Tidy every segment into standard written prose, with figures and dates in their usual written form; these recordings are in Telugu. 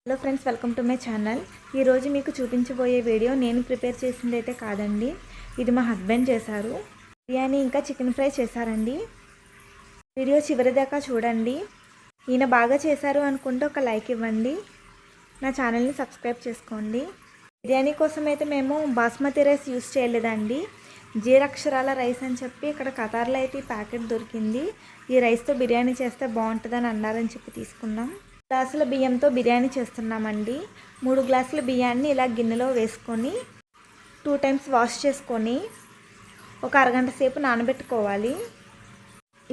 Hello friends, welcome to my channel. ఈరోజు మీకు చూపించబోయే వీడియో నేను ప్రిపేర్ చేసింది అయితే కాదండి. ఇది మా హస్బెండ్ చేశారు. బిర్యానీ ఇంకా చికెన్ ఫ్రై చేశారండి. వీడియో చివరి దాకా చూడండి. ఈయన బాగా చేశారు అనుకుంటే ఒక లైక్ ఇవ్వండి. నా ఛానల్ని సబ్స్క్రైబ్ చేసుకోండి. బిర్యానీ కోసం అయితే మేము బాస్మతి రైస్ యూస్ చేయలేదండి. జీరక్షరాల రైస్ అని చెప్పి ఇక్కడ కతార్లో అయితే ఈ ప్యాకెట్ దొరికింది. ఈ రైస్తో బిర్యానీ చేస్తే బాగుంటుందని అన్నారని చెప్పి తీసుకున్నాం. గ్లాసుల బియ్యంతో బిర్యానీ చేస్తున్నామండి. 3 గ్లాసుల బియ్యాన్ని ఇలా గిన్నెలో వేసుకొని 2 టైమ్స్ వాష్ చేసుకొని ఒక అరగంట సేపు నానబెట్టుకోవాలి.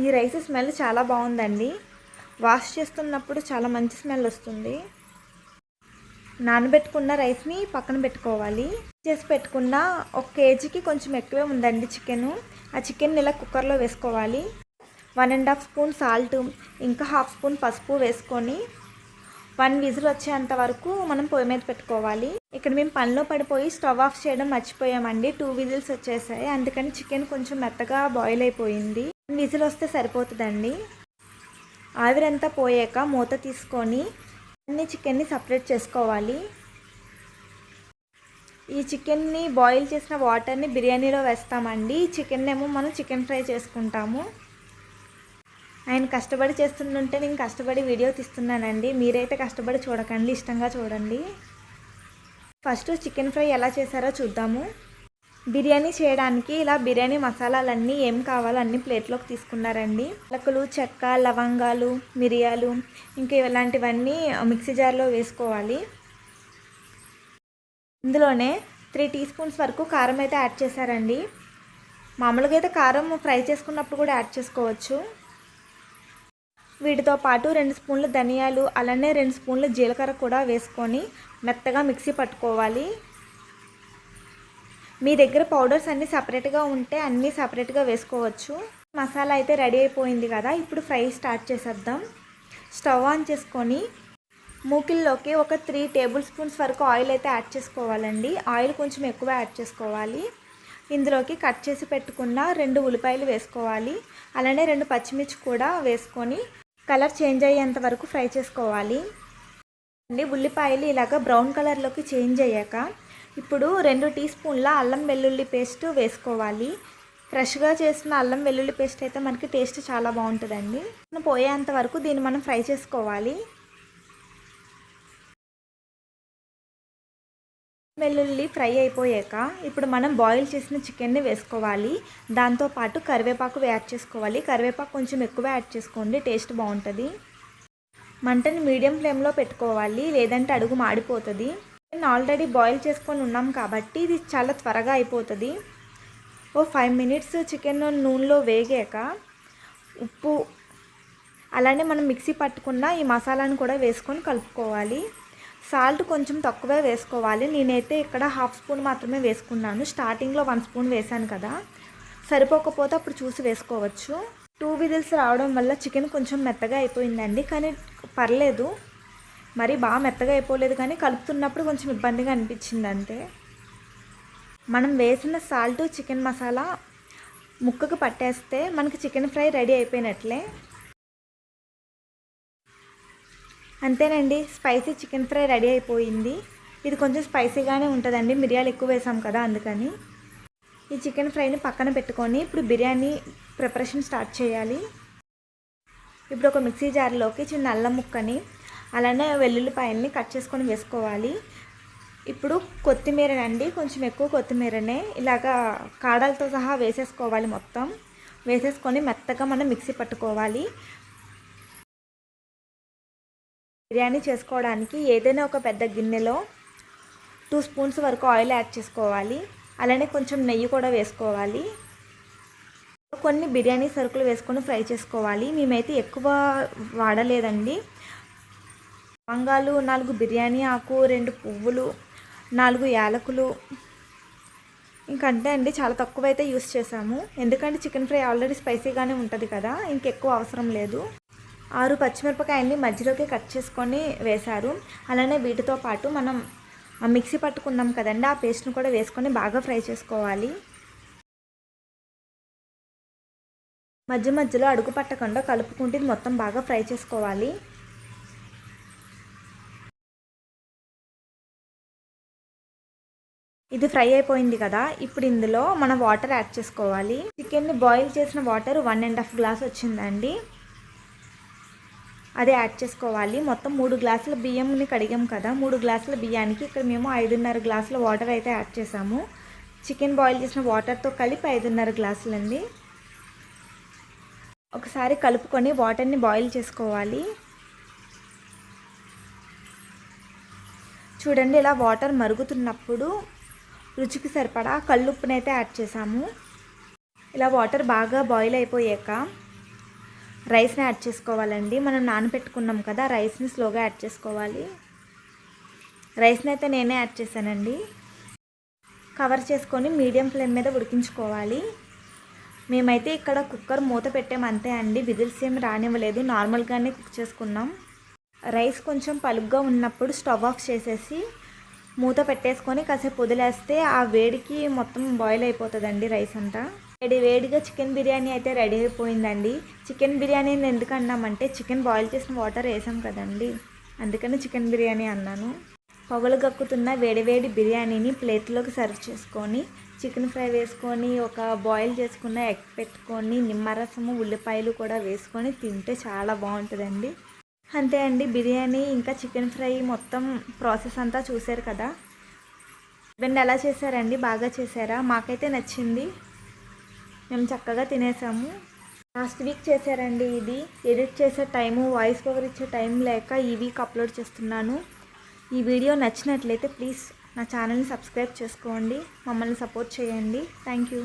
ఈ రైస్ స్మెల్ చాలా బాగుందండి. వాష్ చేస్తున్నప్పుడు చాలా మంచి స్మెల్ వస్తుంది. నానబెట్టుకున్న రైస్ని పక్కన పెట్టుకోవాలి. చేసి పెట్టుకున్న 1 కేజీకి కొంచెం ఎక్కువే ఉందండి చికెను. ఆ చికెన్ ఇలా కుక్కర్లో వేసుకోవాలి. 1.5 స్పూన్ సాల్ట్ ఇంకా 1/2 స్పూన్ పసుపు వేసుకొని 1 విజిల్ వచ్చేంత వరకు మనం పొయ్యి మీద పెట్టుకోవాలి. ఇక్కడ మేము పనిలో పడిపోయి స్టవ్ ఆఫ్ చేయడం మర్చిపోయామండి. 2 విజిల్స్ వచ్చేసాయి. అందుకని చికెన్ కొంచెం మెత్తగా బాయిల్ అయిపోయింది. 1 విజిల్ వస్తే సరిపోతుందండి. ఆవిరంతా పోయాక మూత తీసుకొని అన్ని చికెన్ని సపరేట్ చేసుకోవాలి. ఈ చికెన్ని బాయిల్ చేసిన వాటర్ని బిర్యానీలో వేస్తామండి. చికెన్ ఏమో మనం చికెన్ ఫ్రై చేసుకుంటాము. ఆయన కష్టపడి చేస్తుంటే నేను కష్టపడి వీడియో తీస్తున్నానండి. మీరైతే కష్టపడి చూడకండి, ఇష్టంగా చూడండి. ఫస్ట్ చికెన్ ఫ్రై ఎలా చేశారో చూద్దాము. బిర్యానీ చేయడానికి ఇలా బిర్యానీ మసాలాలన్నీ ఏం కావాలో అన్ని ప్లేట్లోకి తీసుకున్నారండి. లక్కలు, చెక్క, లవంగాలు, మిరియాలు ఇంకా ఇలాంటివన్నీ మిక్సీ జార్లో వేసుకోవాలి. ఇందులోనే 3 టీ స్పూన్స్ వరకు కారం అయితే యాడ్ చేశారండి. మామూలుగా అయితే కారం ఫ్రై చేసుకున్నప్పుడు కూడా యాడ్ చేసుకోవచ్చు. వీటితో పాటు 2 స్పూన్లు ధనియాలు అలానే 2 స్పూన్లు జీలకర్ర కూడా వేసుకొని మెత్తగా మిక్సీ పట్టుకోవాలి. మీ దగ్గర పౌడర్స్ అన్నీ సపరేట్గా ఉంటే అన్నీ సపరేట్గా వేసుకోవచ్చు. మసాలా అయితే రెడీ అయిపోయింది కదా. ఇప్పుడు ఫ్రై స్టార్ట్ చేసేద్దాం. స్టవ్ ఆన్ చేసుకొని మూకిల్లోకి ఒక 3 టేబుల్ స్పూన్స్ వరకు ఆయిల్ అయితే యాడ్ చేసుకోవాలండి. ఆయిల్ కొంచెం ఎక్కువ యాడ్ చేసుకోవాలి. ఇందులోకి కట్ చేసి పెట్టుకున్న 2 ఉల్లిపాయలు వేసుకోవాలి. అలానే 2 పచ్చిమిర్చి కూడా వేసుకొని కలర్ చేంజ్ అయ్యేంత వరకు ఫ్రై చేసుకోవాలి. ఉల్లిపాయలు ఇలాగ బ్రౌన్ కలర్లోకి చేంజ్ అయ్యాక ఇప్పుడు 2 టీ స్పూన్ల అల్లం వెల్లుల్లి పేస్ట్ వేసుకోవాలి. ఫ్రెష్గా చేసిన అల్లం వెల్లుల్లి పేస్ట్ అయితే మనకి టేస్ట్ చాలా బాగుంటుందండి. పోయేంత వరకు దీన్ని మనం ఫ్రై చేసుకోవాలి. వెల్లుల్లి ఫ్రై అయిపోయాక ఇప్పుడు మనం బాయిల్ చేసిన చికెన్ని వేసుకోవాలి. దాంతోపాటు కరివేపాకు యాడ్ చేసుకోవాలి. కరివేపాకు కొంచెం ఎక్కువ యాడ్ చేసుకోండి, టేస్ట్ బాగుంటుంది. మంటని మీడియం ఫ్లేమ్లో పెట్టుకోవాలి, లేదంటే అడుగు మాడిపోతుంది. ఆల్రెడీ బాయిల్ చేసుకొని ఉన్నాం కాబట్టి ఇది చాలా త్వరగా అయిపోతుంది. 5 మినిట్స్ చికెన్ నూనెలో వేగాక ఉప్పు అలానే మనం మిక్సీ పట్టుకున్న ఈ మసాలాను కూడా వేసుకొని కలుపుకోవాలి. సాల్ట్ కొంచెం తక్కువే వేసుకోవాలి. నేనైతే ఇక్కడ 1/2 స్పూన్ మాత్రమే వేసుకున్నాను. స్టార్టింగ్లో 1 స్పూన్ వేసాను కదా, సరిపోకపోతే అప్పుడు చూసి వేసుకోవచ్చు. 2 విజిల్స్ రావడం వల్ల చికెన్ కొంచెం మెత్తగా అయిపోయిందండి. కానీ పర్లేదు, మరి బాగా మెత్తగా అయిపోలేదు, కానీ కలుపుతున్నప్పుడు కొంచెం ఇబ్బందిగా అనిపించింది అంతే. మనం వేసిన సాల్ట్ చికెన్ మసాలా ముక్కకు పట్టేస్తే మనకి చికెన్ ఫ్రై రెడీ అయిపోయినట్లే. అంతేనండి, స్పైసీ చికెన్ ఫ్రై రెడీ అయిపోయింది. ఇది కొంచెం స్పైసీగానే ఉంటుందండి, మిరియాలు ఎక్కువ వేసాం కదా అందుకని. ఈ చికెన్ ఫ్రైని పక్కన పెట్టుకొని ఇప్పుడు బిర్యానీ ప్రిపరేషన్ స్టార్ట్ చేయాలి. ఇప్పుడు ఒక మిక్సీ జార్లోకి చిన్న అల్లం ముక్కని అలానే వెల్లుల్లిపాయల్ని కట్ చేసుకొని వేసుకోవాలి. ఇప్పుడు కొత్తిమీరనండి, కొంచెం ఎక్కువ కొత్తిమీరనే ఇలాగా కాడలతో సహా వేసేసుకోవాలి. మొత్తం వేసేసుకొని మెత్తగా మనం మిక్సీ పట్టుకోవాలి. బిర్యానీ చేసుకోవడానికి ఏదైనా ఒక పెద్ద గిన్నెలో 2 స్పూన్స్ వరకు ఆయిల్ యాడ్ చేసుకోవాలి. అలానే కొంచెం నెయ్యి కూడా వేసుకోవాలి. కొన్ని బిర్యానీ సరుకులు వేసుకొని ఫ్రై చేసుకోవాలి. మేమైతే ఎక్కువ వాడలేదండి. లవంగాలు 4 బిర్యానీ ఆకు, 2 పువ్వులు, 4 యాలకులు, ఇంకంతే అండి. చాలా తక్కువ అయితే యూస్ చేసాము, ఎందుకంటే చికెన్ ఫ్రై ఆల్రెడీ స్పైసీగానే ఉంటుంది కదా, ఇంకెక్కువ అవసరం లేదు. 6 పచ్చిమిరపకాయల్ని మధ్యలోకి కట్ చేసుకొని వేశారు. అలానే వీటితో పాటు మనం మిక్సీ పట్టుకున్నాం కదండి, ఆ పేస్ట్ని కూడా వేసుకొని బాగా ఫ్రై చేసుకోవాలి. మధ్య మధ్యలో అడుగు పట్టకుండా కలుపుకుంటూ మొత్తం బాగా ఫ్రై చేసుకోవాలి. ఇది ఫ్రై అయిపోయింది కదా, ఇప్పుడు ఇందులో మనం వాటర్ యాడ్ చేసుకోవాలి. చికెన్ని బాయిల్ చేసిన వాటర్ 1.5 గ్లాస్ వచ్చిందండి, అదే యాడ్ చేసుకోవాలి. మొత్తం 3 గ్లాసుల బియ్యంని కడిగాం కదా, 3 గ్లాసుల బియ్యానికి ఇక్కడ మేము 5.5 గ్లాసుల వాటర్ అయితే యాడ్ చేసాము. చికెన్ బాయిల్ చేసిన వాటర్తో కలిపి 5.5 గ్లాసులండి. ఒకసారి కలుపుకొని వాటర్ని బాయిల్ చేసుకోవాలి. చూడండి, ఇలా వాటర్ మరుగుతున్నప్పుడు రుచికి సరిపడా కల్లుప్పునైతే యాడ్ చేసాము. ఇలా వాటర్ బాగా బాయిల్ అయిపోయాక రైస్ని యాడ్ చేసుకోవాలండి. మనం నానబెట్టుకున్నాం కదా, రైస్ని స్లోగా యాడ్ చేసుకోవాలి. రైస్ని అయితే నేనే యాడ్ చేశానండి. కవర్ చేసుకొని మీడియం ఫ్లేమ్ మీద ఉడికించుకోవాలి. మేమైతే ఇక్కడ కుక్కర్ మూత పెట్టాము అంతే అండి, విజిల్స్ ఏమి రానివ్వలేదు, నార్మల్గానే కుక్ చేసుకున్నాం. రైస్ కొంచెం పలుగ్గా ఉన్నప్పుడు స్టవ్ ఆఫ్ చేసేసి మూత పెట్టేసుకొని కాసేపు వదిలేస్తే ఆ వేడికి మొత్తం బాయిల్ అయిపోతుందండి రైస్ అంతా. వేడిగా చికెన్ బిర్యానీ అయితే రెడీ అయిపోయిందండి. చికెన్ బిర్యానీని ఎందుకు అన్నామంటే చికెన్ బాయిల్ చేసిన వాటర్ వేసాం కదండి, అందుకని చికెన్ బిర్యానీ అన్నాను. పొగలు గక్కుతున్న వేడివేడి బిర్యానీని ప్లేట్లోకి సర్వ్ చేసుకొని చికెన్ ఫ్రై వేసుకొని ఒక బాయిల్ చేసుకున్న ఎగ్ పెట్టుకొని నిమ్మరసము ఉల్లిపాయలు కూడా వేసుకొని తింటే చాలా బాగుంటుందండి. అంతే అండి, బిర్యానీ ఇంకా చికెన్ ఫ్రై మొత్తం ప్రాసెస్ అంతా చూశారు కదా. ఇవన్నీ ఎలా చేశారండి, బాగా చేశారా? మాకైతే నచ్చింది, మేము చక్కగా తినేసాము. లాస్ట్ వీక్ చేశారండి ఇది. ఎడిట్ చేసే టైము, వాయిస్ ఓవర్ ఇచ్చే టైం లేక ఈ వీక్ అప్లోడ్ చేస్తున్నాను. ఈ వీడియో నచ్చినట్లయితే ప్లీజ్ నా ఛానల్ని సబ్స్క్రైబ్ చేసుకోండి, మమ్మల్ని సపోర్ట్ చేయండి. Thank you.